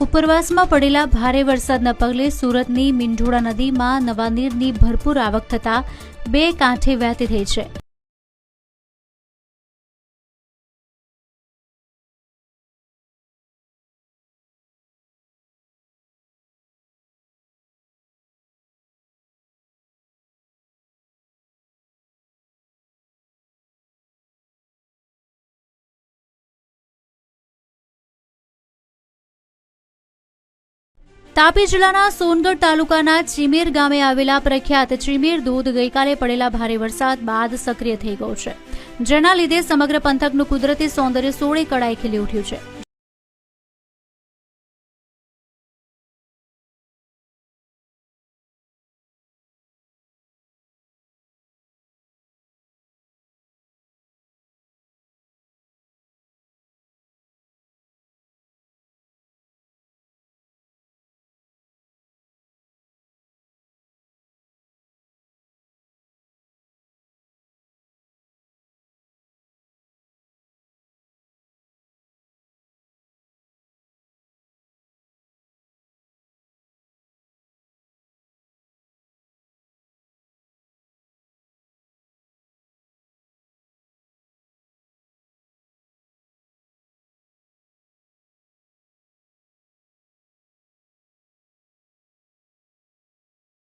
ઉપરવાસમાં પડેલા ભારે વરસાદના પગલે સુરતની મીંઢોળા નદીમાં નવા નીરની ભરપૂર આવક થતાં બે કાંઠે વહેતી થઈ છે। તાપી જિલ્લાના સોનગઢ તાલુકાના ચીમેર ગામે આવેલા પ્રખ્યાત ચીમેર ધોધ ગઈકાલે પડેલા ભારે વરસાદ બાદ સક્રિય થઈ ગયો છે, જેના લીધે સમગ્ર પંથકનું કુદરતી સૌંદર્ય સોળે કળાએ ખીલી ઉઠ્યું છે।